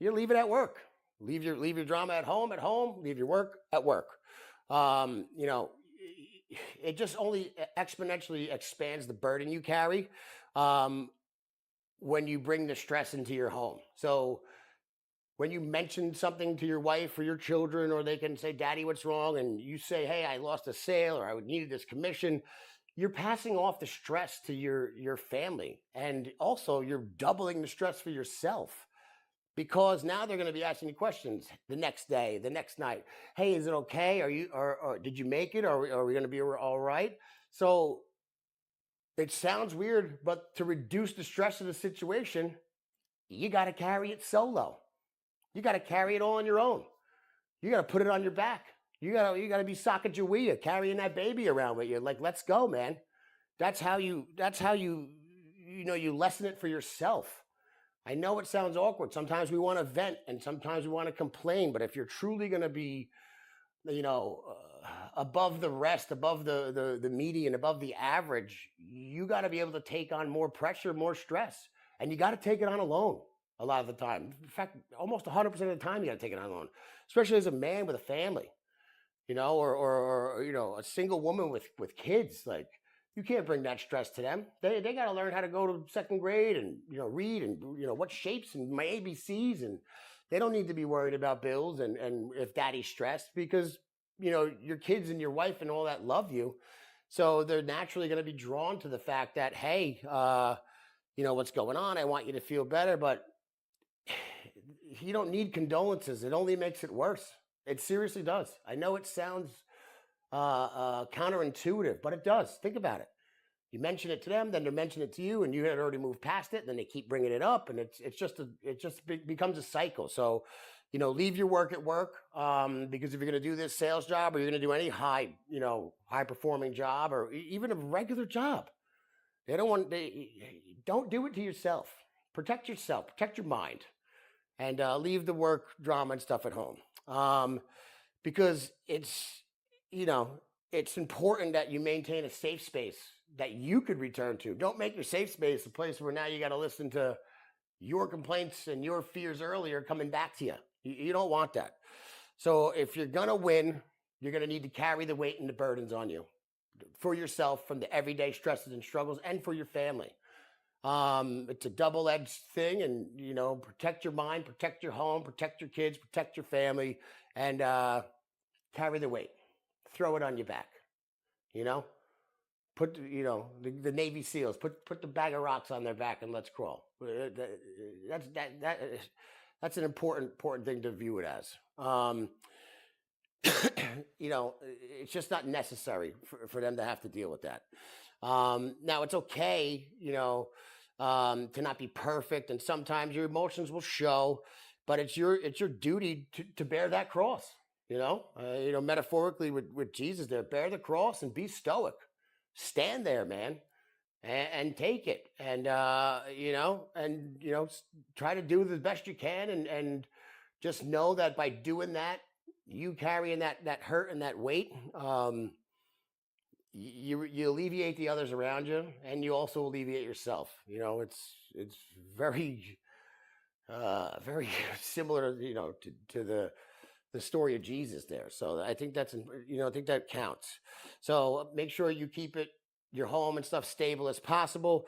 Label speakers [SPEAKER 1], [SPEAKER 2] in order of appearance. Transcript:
[SPEAKER 1] You leave it at work. Leave your drama at home. At home. Leave your work at work. You know, it just only exponentially expands the burden you carry um, when you bring the stress into your home. So when you mention something to your wife or your children, or they can say, "Daddy, what's wrong?" and you say, "Hey, I lost a sale, or I needed this commission," you're passing off the stress to your family, and also you're doubling the stress for yourself because now they're going to be asking you questions the next day, the next night. "Hey, is it okay? Are you or did you make it? Are we going to be all right?" So it sounds weird, but to reduce the stress of the situation, you got to carry it solo. You got to carry it all on your own. You got to put it on your back. You got to be Sacagawea carrying that baby around with you. Like, let's go, man. That's how you you lessen it for yourself. I know it sounds awkward. Sometimes we want to vent and sometimes we want to complain, but if you're truly going to be, above the rest, above the median, above the average, you got to be able to take on more pressure, more stress, and you got to take it on alone a lot of the time. In fact, almost 100% of the time, you got to take it on alone, especially as a man with a family, or a single woman with kids. Like, you can't bring that stress to them. They got to learn how to go to second grade and read and what shapes and my ABCs, and they don't need to be worried about bills and if daddy's stressed, because your kids and your wife and all that love you, so they're naturally going to be drawn to the fact that, hey, what's going on, I want you to feel better. But you don't need condolences. It only makes it worse. It seriously does. I know it sounds counterintuitive, but it does. Think about it. You mention it to them, then they mention it to you, and you had already moved past it. And then they keep bringing it up, and it becomes a cycle. So, leave your work at work, because if you're going to do this sales job, or you're going to do any high performing job, or even a regular job, don't do it to yourself. Protect yourself. Protect your mind, and leave the work drama and stuff at home. Because you know, it's important that you maintain a safe space that you could return to. Don't make your safe space a place where now you got to listen to your complaints and your fears earlier coming back to you. You don't want that. So if you're going to win, you're going to need to carry the weight and the burdens on you for yourself from the everyday stresses and struggles, and for your family. It's a double-edged thing, and protect your mind, protect your home, protect your kids, protect your family, and carry the weight. Throw it on your back. You know, put the Navy SEALs put the bag of rocks on their back and let's crawl. That's an important thing to view it as. It's just not necessary for them to have to deal with that. Now it's okay, to not be perfect, and sometimes your emotions will show, but it's your duty to bear that cross. Metaphorically with Jesus there, bear the cross and be stoic. Stand there, man, and take it, and try to do the best you can, and just know that by doing that, you carrying that hurt and that weight, you alleviate the others around you, and you also alleviate yourself. It's very very similar, to the story of Jesus there. So I think I think that counts. So make sure you keep your home and stuff stable as possible.